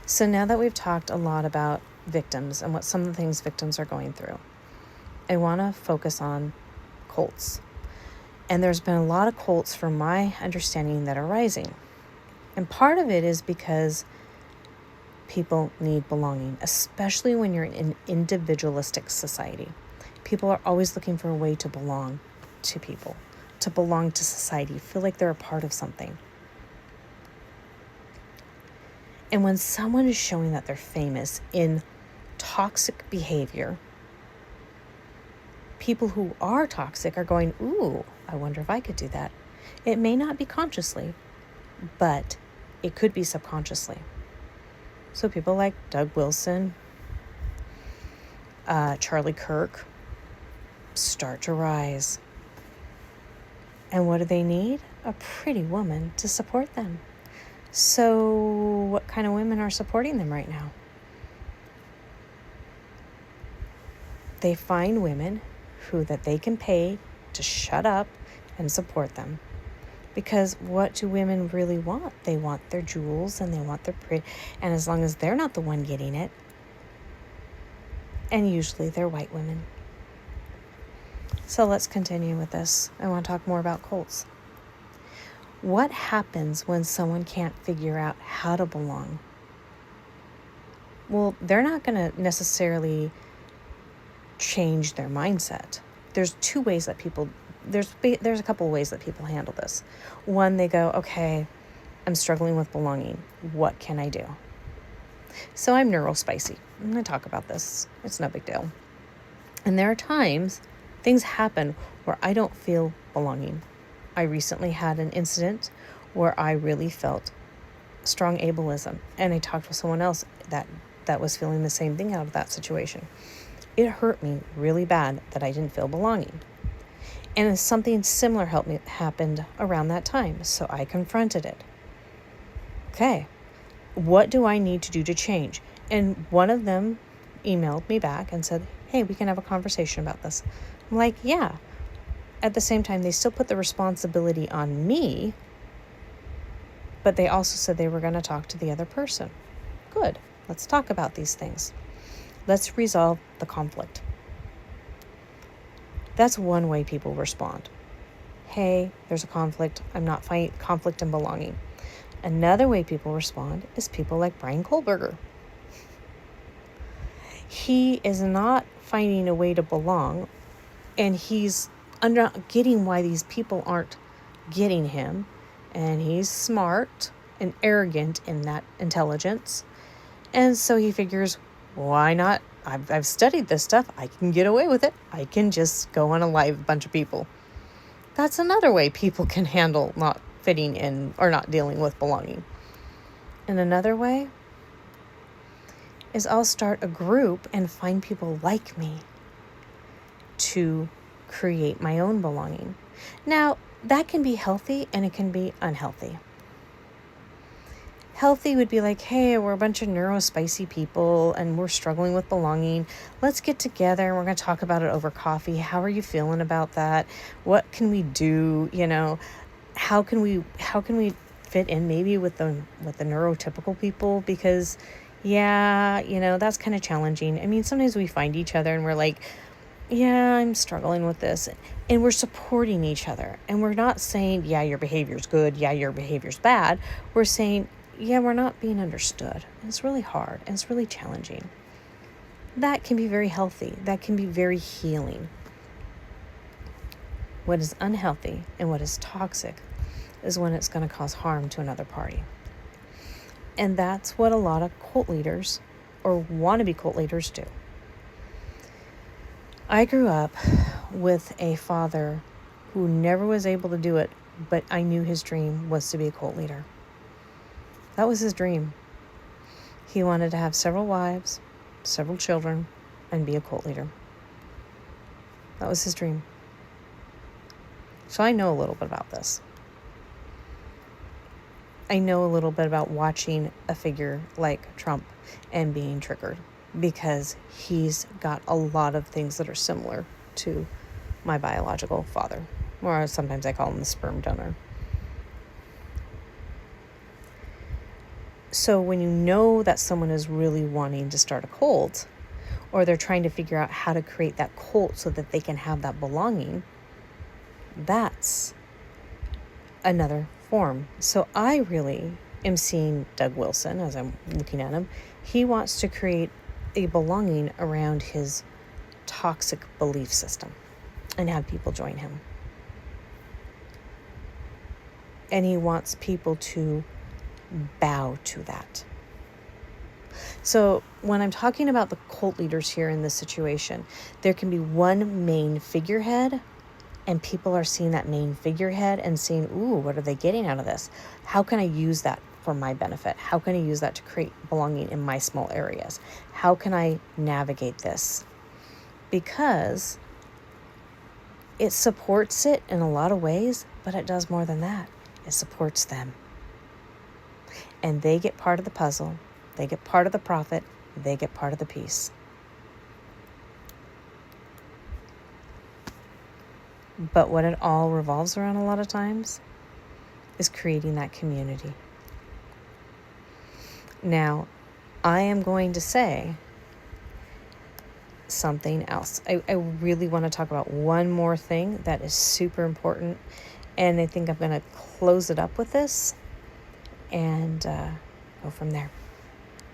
So now that we've talked a lot about victims and what some of the things victims are going through, I want to focus on cults. And there's been a lot of cults, from my understanding, that are rising. And part of it is because people need belonging, especially when you're in an individualistic society. People are always looking for a way to belong to people, to belong to society, feel like they're a part of something. And when someone is showing that they're famous in toxic behavior, people who are toxic are going, ooh, I wonder if I could do that. It may not be consciously, but it could be subconsciously. So people like Doug Wilson, Charlie Kirk, start to rise. And what do they need? A pretty woman to support them. So what kind of women are supporting them right now? They find women who that they can pay to shut up and support them. Because what do women really want? They want their jewels and they want their pretty. And as long as they're not the one getting it, and usually they're white women. So let's continue with this. I want to talk more about cults. What happens when someone can't figure out how to belong? Well, they're not going to necessarily change their mindset. There's two ways that people, there's a couple of ways that people handle this. One, they go, okay, I'm struggling with belonging. What can I do? So I'm neurospicy. I'm going to talk about this. It's no big deal. And there are times things happen where I don't feel belonging. I recently had an incident where I really felt strong ableism, and I talked with someone else that was feeling the same thing out of that situation. It hurt me really bad that I didn't feel belonging. And something similar happened around that time, so I confronted it. Okay, what do I need to do to change? And one of them emailed me back and said, hey, we can have a conversation about this. I'm like, yeah. At the same time, they still put the responsibility on me, but they also said they were going to talk to the other person. Good. Let's talk about these things. Let's resolve the conflict. That's one way people respond. Hey, there's a conflict. I'm not fighting conflict and belonging. Another way people respond is people like Brian Kohlberger. He is not finding a way to belong, and he's getting why these people aren't getting him, and he's smart and arrogant in that intelligence, and so he figures, why not? I've studied this stuff. I can get away with it. I can just go on a live bunch of people. That's another way people can handle not fitting in or not dealing with belonging. And another way is I'll start a group and find people like me to create my own belonging. Now, that can be healthy and it can be unhealthy. Healthy would be like, hey, we're a bunch of neurospicy people and we're struggling with belonging. Let's get together and we're going to talk about it over coffee. How are you feeling about that? What can we do? How can we fit in maybe with the neurotypical people? Because that's kind of challenging. I mean, sometimes we find each other and we're like, yeah, I'm struggling with this. And we're supporting each other. And we're not saying, yeah, your behavior's good. Yeah, your behavior's bad. We're saying, yeah, we're not being understood. And it's really hard. And it's really challenging. That can be very healthy. That can be very healing. What is unhealthy and what is toxic is when it's going to cause harm to another party. And that's what a lot of cult leaders or wannabe cult leaders do. I grew up with a father who never was able to do it, but I knew his dream was to be a cult leader. That was his dream. He wanted to have several wives, several children, and be a cult leader. That was his dream. So I know a little bit about this. I know a little bit about watching a figure like Trump and being triggered, because he's got a lot of things that are similar to my biological father, or sometimes I call him the sperm donor. So when you know that someone is really wanting to start a cult, or they're trying to figure out how to create that cult so that they can have that belonging, that's another form. So I really am seeing Doug Wilson as I'm looking at him. He wants to create a belonging around his toxic belief system and have people join him. And he wants people to bow to that. So when I'm talking about the cult leaders here in this situation, there can be one main figurehead, and people are seeing that main figurehead and seeing, ooh, what are they getting out of this? How can I use that for my benefit? How can I use that to create belonging in my small areas? How can I navigate this? Because it supports it in a lot of ways, but it does more than that. It supports them. And they get part of the puzzle. They get part of the profit. They get part of the peace. But what it all revolves around a lot of times is creating that community. Now, I am going to say something else. I really want to talk about one more thing that is super important. And I think I'm going to close it up with this and go from there.